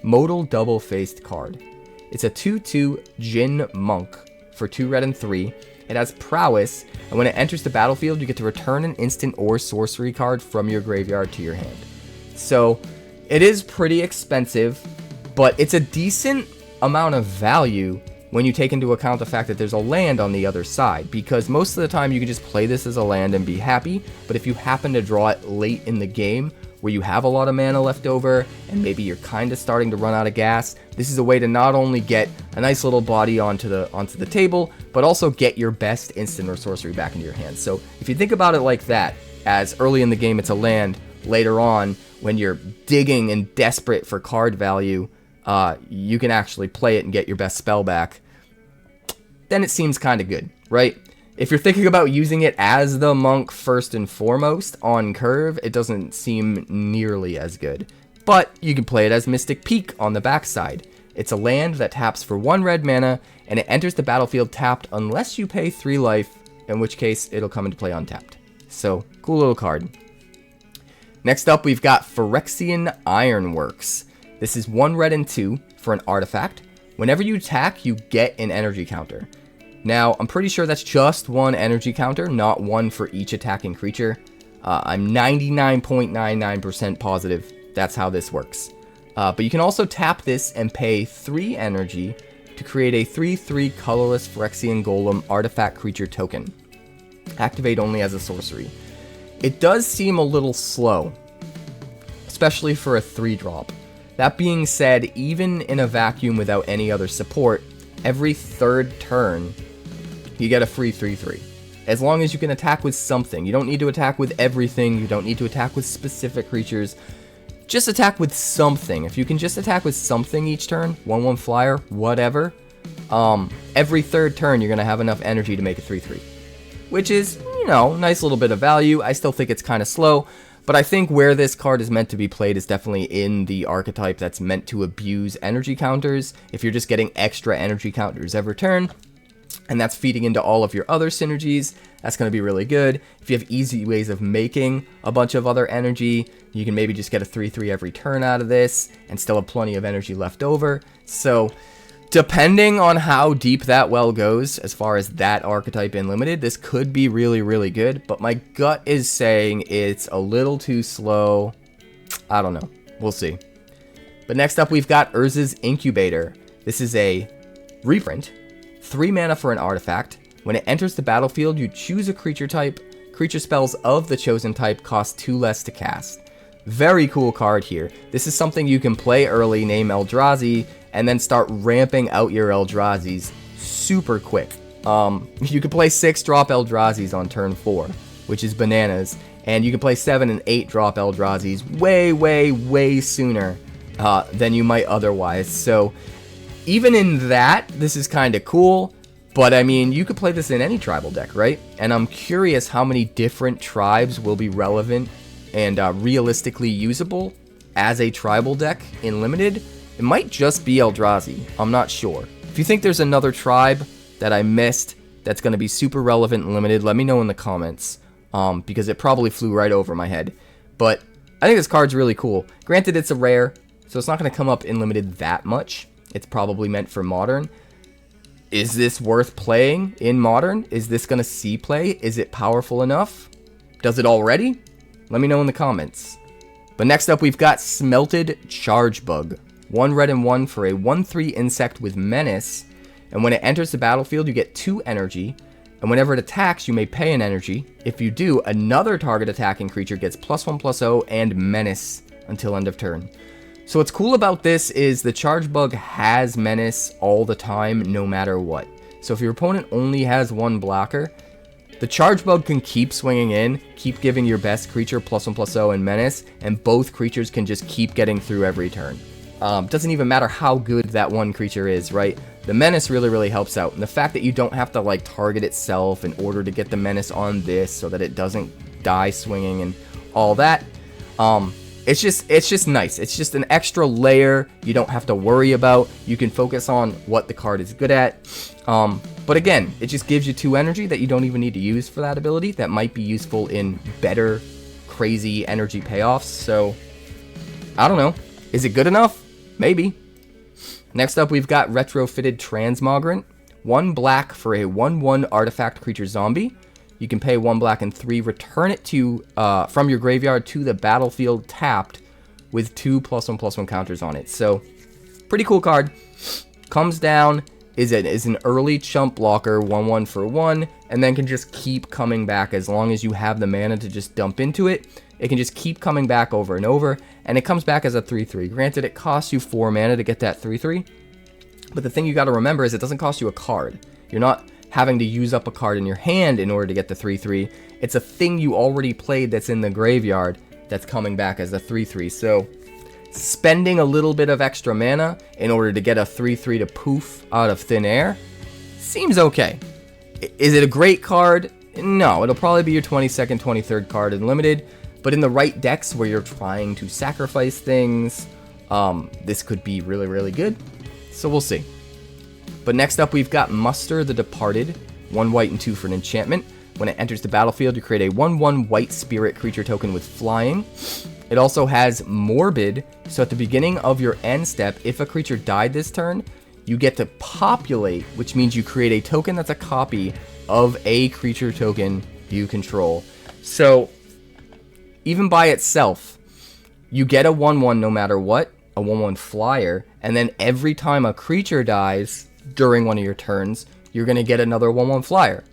Modal double-faced card. It's a 2/2 Djinn Monk for 2 red and 3. It has prowess, and when it enters the battlefield, you get to return an instant or sorcery card from your graveyard to your hand. So it is pretty expensive, but it's a decent amount of value when you take into account the fact that there's a land on the other side, because most of the time you can just play this as a land and be happy. But if you happen to draw it late in the game where you have a lot of mana left over and maybe you're kind of starting to run out of gas, this is a way to not only get a nice little body onto the table, but also get your best instant or sorcery back into your hand. So if you think about it like that, as early in the game it's a land, later on when you're digging and desperate for card value, you can actually play it and get your best spell back, then it seems kind of good, right? If you're thinking about using it as the monk first and foremost on curve, it doesn't seem nearly as good. But you can play it as Mystic Peak on the backside. It's a land that taps for 1 red mana, and it enters the battlefield tapped unless you pay 3 life, in which case it'll come into play untapped. So, cool little card. Next up, we've got Phyrexian Ironworks. This is 1 red and 2 for an artifact. Whenever you attack, you get an energy counter. Now, I'm pretty sure that's just 1 energy counter, not 1 for each attacking creature. I'm 99.99% positive that's how this works. But you can also tap this and pay 3 energy to create a 3/3 colorless Phyrexian Golem artifact creature token. Activate only as a sorcery. It does seem a little slow, especially for a 3-drop. That being said, even in a vacuum without any other support, every 3rd turn, you get a free 3/3. As long as you can attack with something. You don't need to attack with everything. You don't need to attack with specific creatures. Just attack with something. If you can just attack with something each turn, 1/1 flyer, whatever, every 3rd turn you're going to have enough energy to make a 3/3. Which is, nice little bit of value. I still think it's kind of slow. But I think where this card is meant to be played is definitely in the archetype that's meant to abuse energy counters. If you're just getting extra energy counters every turn, and that's feeding into all of your other synergies, that's going to be really good. If you have easy ways of making a bunch of other energy, you can maybe just get a 3/3 every turn out of this and still have plenty of energy left over. So depending on how deep that well goes as far as that archetype in limited, this could be really, really good. But my gut is saying it's a little too slow. I don't know. We'll see. But next up, we've got Urz's Incubator. This is a reprint. 3 mana for an artifact. When it enters the battlefield, you choose a creature type. Creature spells of the chosen type cost 2 less to cast. Very cool card here. This is something you can play early, name Eldrazi, and then start ramping out your Eldrazi's super quick. You can play 6-drop Eldrazi's on turn 4, which is bananas. And you can play 7 and 8-drop Eldrazi's way, way, way sooner than you might otherwise. So even in that, this is kind of cool. But I mean, you could play this in any tribal deck, right? And I'm curious how many different tribes will be relevant and realistically usable as a tribal deck in limited. It might just be Eldrazi. I'm not sure. If you think there's another tribe that I missed that's going to be super relevant and limited, let me know in the comments, because it probably flew right over my head. But I think this card's really cool. Granted, it's a rare, so it's not going to come up in limited that much. It's probably meant for modern. Is this worth playing in modern? Is this going to see play? Is it powerful enough? Does it already? Let me know in the comments. But next up, we've got Smelted Chargebug. 1 red and 1 for a 1/3 insect with menace. And when it enters the battlefield, you get 2 energy. And whenever it attacks, you may pay an energy. If you do, another target attacking creature gets +1/+0 and menace until end of turn. So what's cool about this is the Chargebug has menace all the time, no matter what. So if your opponent only has 1 blocker, the Chargebug can keep swinging in, keep giving your best creature +1/+0 and menace, and both creatures can just keep getting through every turn. Doesn't even matter how good that one creature is, right? The menace really, really helps out. And the fact that you don't have to like target itself in order to get the menace on this so that it doesn't die swinging and all that. It's just nice. It's just an extra layer you don't have to worry about. You can focus on what the card is good at. But again, it just gives you 2 energy that you don't even need to use for that ability. That might be useful in better, crazy energy payoffs. So, I don't know. Is it good enough? Maybe. Next up, we've got Retrofitted Transmogrant. 1 black for a 1/1 artifact creature zombie. You can pay 1 black and 3, return it to from your graveyard to the battlefield tapped with 2 +1/+1 counters on it. So, pretty cool card. Comes down, is an early chump blocker, 1/1 for 1, and then can just keep coming back as long as you have the mana to just dump into it. It can just keep coming back over and over, and it comes back as a 3/3. Granted, it costs you 4 mana to get that 3/3, but the thing you got to remember is it doesn't cost you a card. You're not having to use up a card in your hand in order to get the 3/3. It's a thing you already played that's in the graveyard that's coming back as a 3/3. So spending a little bit of extra mana in order to get a 3/3 to poof out of thin air seems okay. Is it a great card? No, it'll probably be your 22nd, 23rd card in limited, but in the right decks where you're trying to sacrifice things, this could be really, really good. So we'll see. But next up, we've got Muster the Departed. 1 white and 2 for an enchantment. When it enters the battlefield, you create a 1/1 white spirit creature token with flying. It also has Morbid, so at the beginning of your end step, if a creature died this turn, you get to populate, which means you create a token that's a copy of a creature token you control. So, even by itself, you get a 1/1 no matter what, a 1/1 flyer, and then every time a creature dies during one of your turns, you're going to get another 1/1 flyer.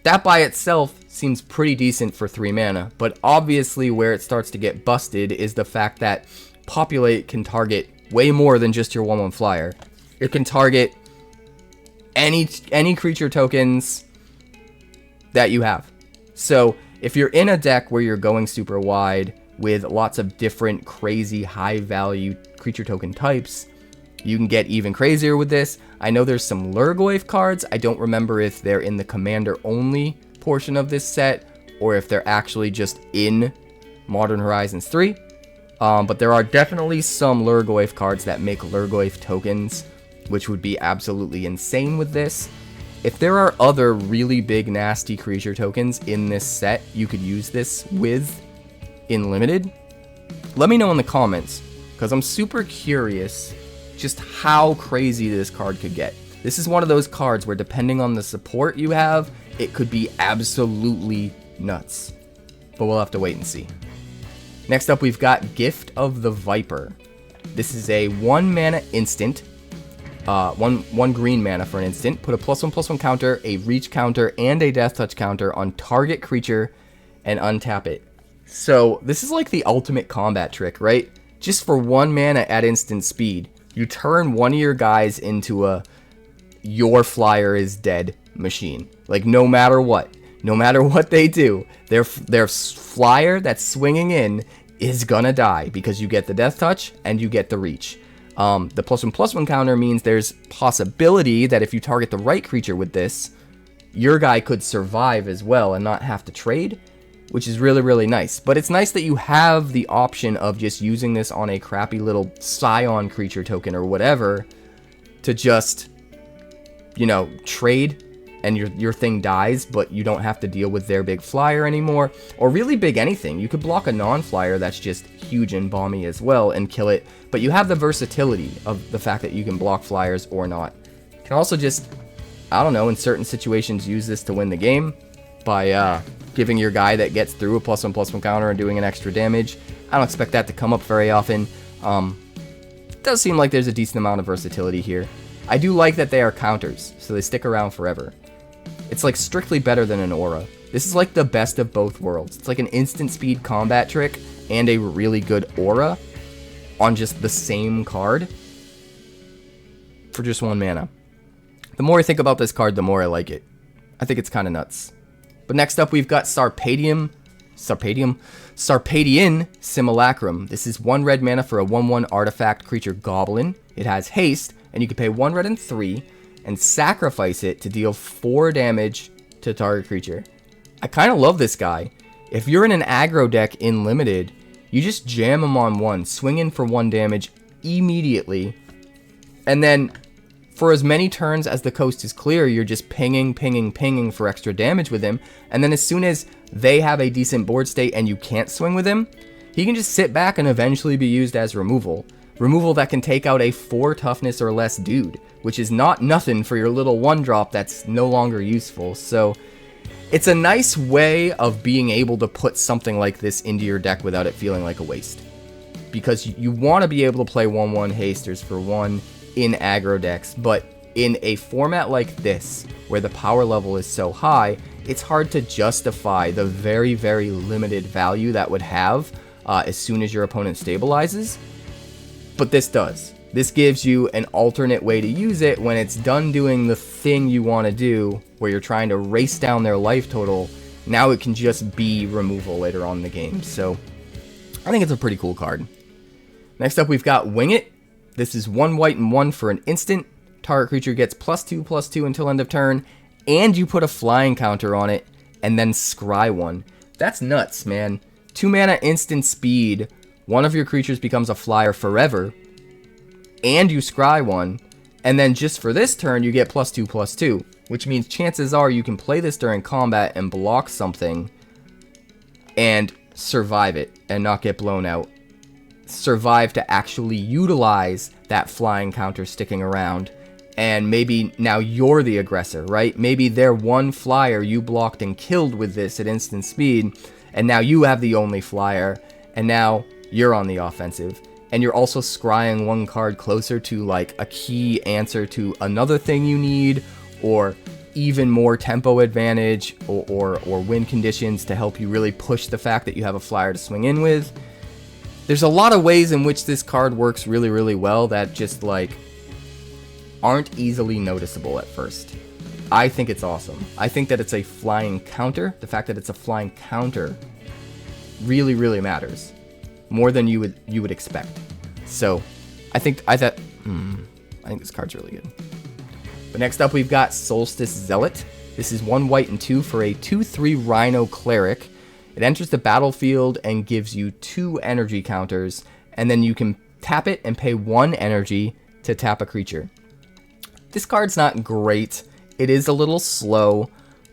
That by itself seems pretty decent for 3 mana, but obviously where it starts to get busted is the fact that Populate can target way more than just your 1/1 flyer. It can target any creature tokens that you have. So if you're in a deck where you're going super wide with lots of different crazy high value creature token types, you can get even crazier with this. I know there's some 𝑙urgoyf cards. I don't remember if they're in the commander only portion of this set or if they're actually just in Modern Horizons 3. But there are definitely some 𝐿drazi cards that make 𝐿drazi tokens, which would be absolutely insane with this. If there are other really big nasty creature tokens in this set you could use this with in Limited, let me know in the comments, because I'm super curious just how crazy this card could get. This is one of those cards where, depending on the support you have, it could be absolutely nuts. But we'll have to wait and see. Next up, we've got Gift of the Viper. This is a 1 mana instant. One green mana for an instant. Put a +1/+1 counter, a reach counter, and a death touch counter on target creature and untap it. So this is like the ultimate combat trick, right? Just for 1 mana at instant speed, you turn one of your guys into a your flyer is dead machine. Like, no matter what they do, their flyer that's swinging in is gonna die, because you get the death touch and you get the reach. The +1/+1 counter means there's possibility that if you target the right creature with this, your guy could survive as well and not have to trade, which is really, really nice. But it's nice that you have the option of just using this on a crappy little Scion creature token or whatever to just, you know, trade, and your thing dies, but you don't have to deal with their big flyer anymore, or really big anything. You could block a non-flyer that's just huge and bomby as well and kill it, but you have the versatility of the fact that you can block flyers or not. You can also just, I don't know, in certain situations use this to win the game by giving your guy that gets through a +1/+1 counter and doing an extra damage. I don't expect that to come up very often. It does seem like there's a decent amount of versatility here. I do like that they are counters, so they stick around forever. It's like strictly better than an aura. This is like the best of both worlds. It's like an instant speed combat trick and a really good aura on just the same card for just 1 mana. The more I think about this card, the more I like it. I think it's kind of nuts. But next up, we've got Sarpedian Simulacrum. This is 1 red mana for a 1/1 artifact creature goblin. It has haste, and you can pay 1 red and 3 and sacrifice it to deal 4 damage to target creature. I kind of love this guy. If you're in an aggro deck in Limited, you just jam him on 1, swing in for 1 damage immediately, and then for as many turns as the coast is clear, you're just pinging for extra damage with him, and then as soon as they have a decent board state and you can't swing with him, he can just sit back and eventually be used as removal. Removal that can take out a 4 toughness or less dude, which is not nothing for your little 1-drop that's no longer useful. So it's a nice way of being able to put something like this into your deck without it feeling like a waste. Because you want to be able to play 1/1 hasters for 1 in aggro decks, but in a format like this, where the power level is so high, it's hard to justify the very, very limited value that would have as soon as your opponent stabilizes. But this does. This gives you an alternate way to use it when it's done doing the thing you want to do, where you're trying to race down their life total. Now it can just be removal later on in the game. So I think it's a pretty cool card. Next up, we've got Wing It. This is 1 white and 1 for an instant. Target creature gets +2/+2 until end of turn, and you put a flying counter on it, and then scry 1. That's nuts, man. 2 mana instant speed. One of your creatures becomes a flyer forever, and you scry 1, and then just for this turn, you get +2/+2, which means chances are you can play this during combat and block something and survive it and not get blown out. Survive to actually utilize that flying counter sticking around, and maybe now you're the aggressor, right? Maybe they're 1 flyer you blocked and killed with this at instant speed, and now you have the only flyer, and now you're on the offensive, and you're also scrying 1 card closer to like a key answer to another thing you need, or even more tempo advantage, or win conditions to help you really push the fact that you have a flyer to swing in with. There's a lot of ways in which this card works really, really well that just like aren't easily noticeable at first. I think it's awesome. I think that it's a flying counter. The fact that it's a flying counter really, really matters. More than you would expect. So I think this card's really good. But next up, we've got Solstice Zealot. This is 1 white and 2 for a 2/3 Rhino Cleric. It enters the battlefield and gives you 2 energy counters, and then you can tap it and pay 1 energy to tap a creature. This card's not great. It is a little slow.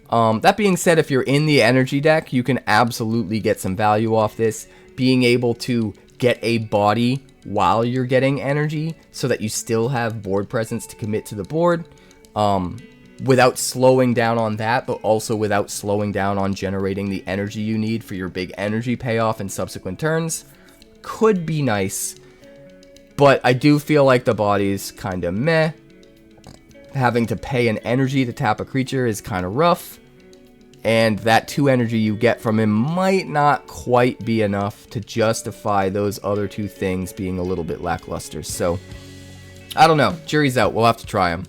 That being said, if you're in the energy deck, you can absolutely get some value off this. Being able to get a body while you're getting energy so that you still have board presence to commit to the board, without slowing down on that, but also without slowing down on generating the energy you need for your big energy payoff in subsequent turns, could be nice. But I do feel like the body's kind of meh. Having to pay an energy to tap a creature is kind of rough. And that 2 energy you get from him might not quite be enough to justify those other 2 things being a little bit lackluster. So, I don't know. Jury's out. We'll have to try them.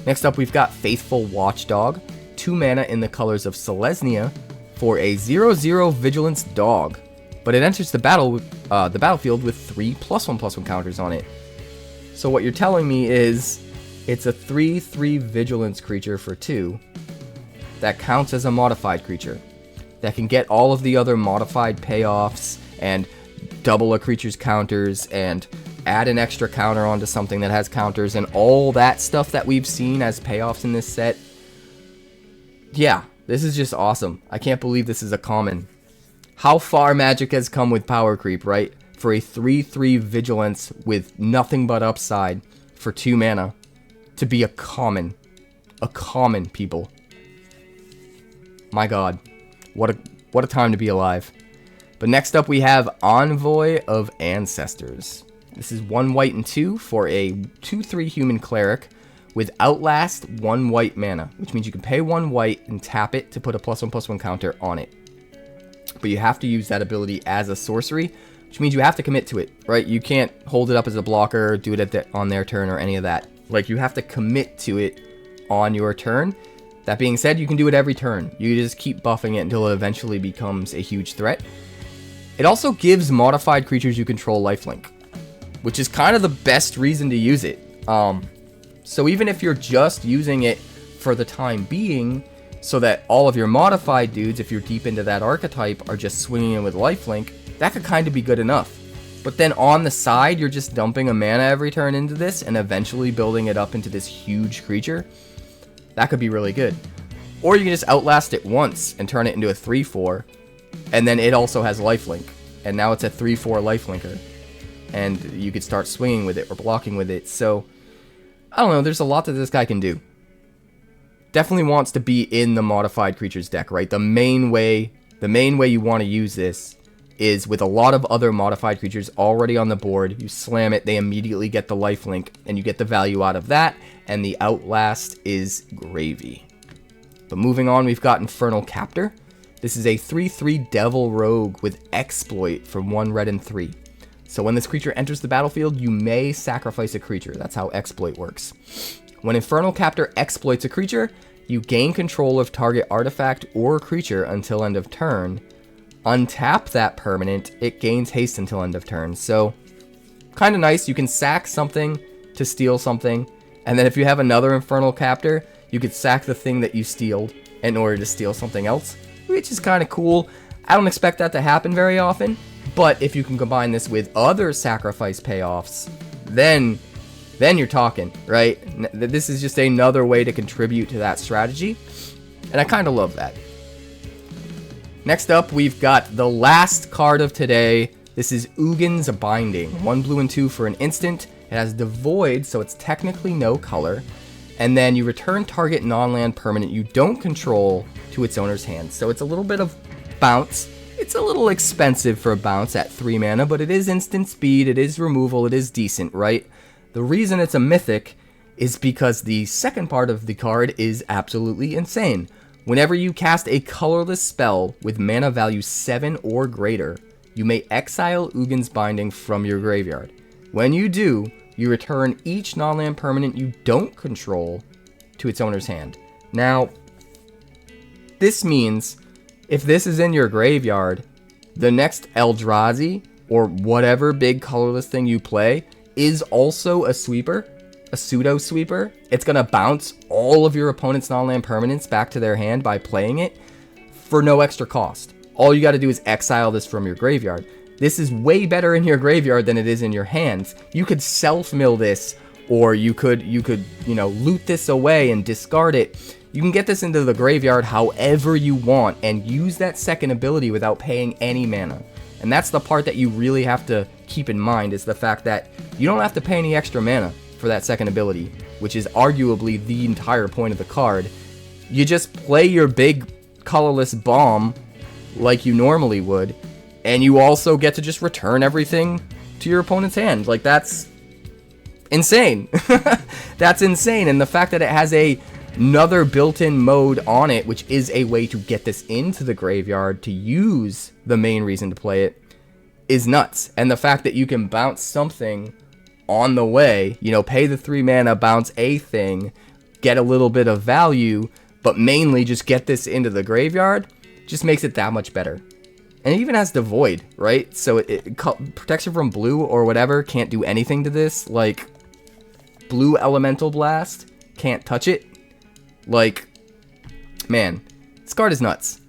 Next up, we've got Faithful Watchdog. 2 mana in the colors of Selesnya for a 0/0 Vigilance Dog. But it enters the battlefield with 3 +1/+1 counters on it. So what you're telling me is it's a 3/3 Vigilance creature for 2 that counts as a modified creature that can get all of the other modified payoffs and double a creature's counters and add an extra counter onto something that has counters and all that stuff that we've seen as payoffs in this set. Yeah, this is just awesome. I can't believe this is a common. How far Magic has come with power creep, right? For a 3/3 Vigilance with nothing but upside for 2 mana to be a common. A common, people. My god, what a time to be alive. But next up we have Envoy of Ancestors. This is 1 white and 2 for a 2/3 human cleric with Outlast 1 white mana, which means you can pay 1 white and tap it to put a +1/+1 counter on it. But you have to use that ability as a sorcery, which means you have to commit to it, right? You can't hold it up as a blocker, do it on their turn or any of that. Like, you have to commit to it on your turn. That being said, you can do it every turn. You just keep buffing it until it eventually becomes a huge threat. It also gives modified creatures you control lifelink, which is kind of the best reason to use it. So even if you're just using it for the time being, so that all of your modified dudes, if you're deep into that archetype, are just swinging in with lifelink, that could kind of be good enough. But then on the side, you're just dumping a mana every turn into this and eventually building it up into this huge creature. That could be really good. Or you can just outlast it once and turn it into a 3/4, and then it also has lifelink, and now it's a 3/4 lifelinker, and you could start swinging with it or blocking with it. So I don't know, there's a lot that this guy can do. Definitely wants to be in the modified creatures deck, right? The main way you want to use this is with a lot of other modified creatures already on the board. You slam it, they immediately get the lifelink, and you get the value out of that, and the Outlast is gravy. But moving on, we've got Infernal Captor. This is a 3/3 Devil Rogue with Exploit for 1 red and 3. So when this creature enters the battlefield, you may sacrifice a creature. That's how Exploit works. When Infernal Captor exploits a creature, you gain control of target artifact or creature until end of turn. Untap that permanent, it gains haste until end of turn. So, kind of nice. You can sack something to steal something, and then if you have another Infernal Captor, you could sack the thing that you stealed in order to steal something else, which is kind of cool. I don't expect that to happen very often, but if you can combine this with other sacrifice payoffs, then you're talking, right? This is just another way to contribute to that strategy, and I kind of love that. Next up, we've got the last card of today. This is Ugin's Binding. 1 blue and 2 for an instant. It has Devoid, so it's technically no color. And then you return target non-land permanent you don't control to its owner's hand. So it's a little bit of bounce. It's a little expensive for a bounce at 3 mana, but it is instant speed, it is removal, it is decent, right? The reason it's a mythic is because the second part of the card is absolutely insane. Whenever you cast a colorless spell with mana value 7 or greater, you may exile Ugin's Binding from your graveyard. When you do, you return each non-land permanent you don't control to its owner's hand. Now, this means if this is in your graveyard, the next Eldrazi or whatever big colorless thing you play is also a sweeper, a pseudo sweeper. It's going to bounce all of your opponent's non-land permanents back to their hand by playing it for no extra cost. all you got to do is exile this from your graveyard. This is way better in your graveyard than it is in your hands. You could self-mill this, or you could, you know, loot this away and discard it. You can get this into the graveyard however you want and use that second ability without paying any mana. And that's the part that you really have to keep in mind, is the fact that you don't have to pay any extra mana for that second ability, which is arguably the entire point of the card. You just play your big colorless bomb like you normally would, and you also get to just return everything to your opponent's hand. Like, that's insane. That's insane. And the fact that it has another built-in mode on it, which is a way to get this into the graveyard to use the main reason to play it, is nuts. And the fact that you can bounce something on the way, you know, pay the 3 mana, bounce a thing, get a little bit of value, but mainly just get this into the graveyard, just makes it that much better. And it even has the Void, right? So it protection from blue or whatever can't do anything to this. Like, blue Elemental Blast can't touch it. Like, man, this card is nuts.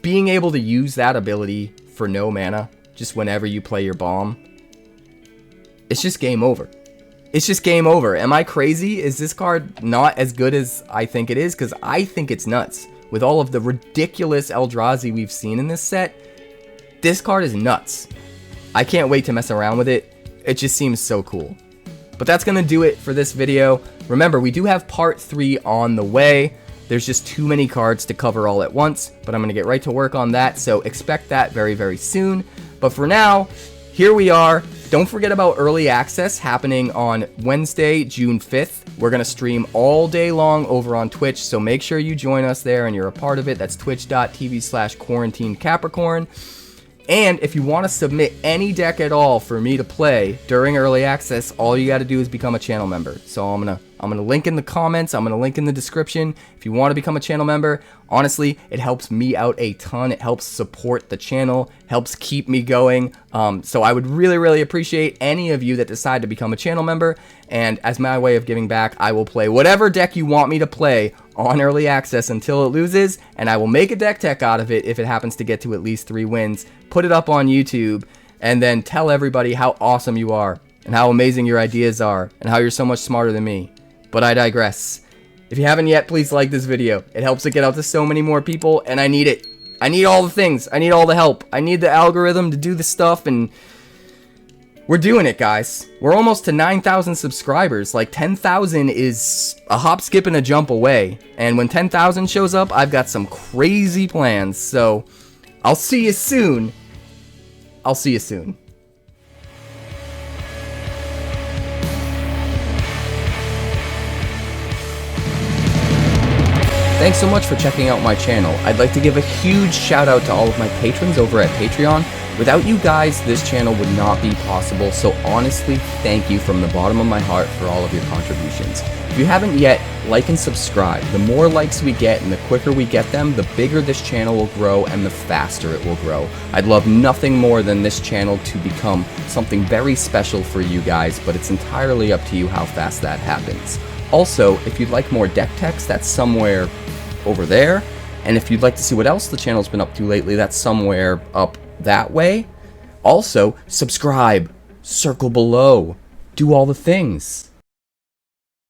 Being able to use that ability for no mana, just whenever you play your bomb, it's just game over. It's just game over. Am I crazy? Is this card not as good as I think it is? Because I think it's nuts. With all of the ridiculous Eldrazi we've seen in this set, this card is nuts. I can't wait to mess around with it. It just seems so cool. But that's going to do it for this video. Remember, we do have part 3 on the way. There's just too many cards to cover all at once, but I'm going to get right to work on that, so expect that very, very soon. But for now, here we are. Don't forget about early access happening on Wednesday, June 5th. We're going to stream all day long over on Twitch, so make sure you join us there and you're a part of it. That's twitch.tv/quarantinecapricorn. And if you want to submit any deck at all for me to play during early access, all you got to do is become a channel member. So I'm gonna link in the comments, I'm gonna link in the description. If you want to become a channel member, honestly, it helps me out a ton. It helps support the channel, helps keep me going. So I would really, really appreciate any of you that decide to become a channel member. And as my way of giving back, I will play whatever deck you want me to play on early access until it loses, and I will make a deck tech out of it if it happens to get to at least 3 wins, put it up on YouTube, and then tell everybody how awesome you are, and how amazing your ideas are, and how you're so much smarter than me. But I digress. If you haven't yet, please like this video. It helps it get out to so many more people, and I need it. I need all the things. I need all the help. I need the algorithm to do the stuff, and we're doing it, guys. We're almost to 9,000 subscribers. Like, 10,000 is a hop, skip, and a jump away. And when 10,000 shows up, I've got some crazy plans. So, I'll see you soon. I'll see you soon. Thanks so much for checking out my channel. I'd like to give a huge shout out to all of my patrons over at Patreon. Without you guys, this channel would not be possible, so honestly, thank you from the bottom of my heart for all of your contributions. If you haven't yet, like and subscribe. The more likes we get and the quicker we get them, the bigger this channel will grow and the faster it will grow. I'd love nothing more than this channel to become something very special for you guys, but it's entirely up to you how fast that happens. Also, if you'd like more deck techs, that's somewhere over there. And if you'd like to see what else the channel's been up to lately, that's somewhere up that way. Also, subscribe, circle below, do all the things.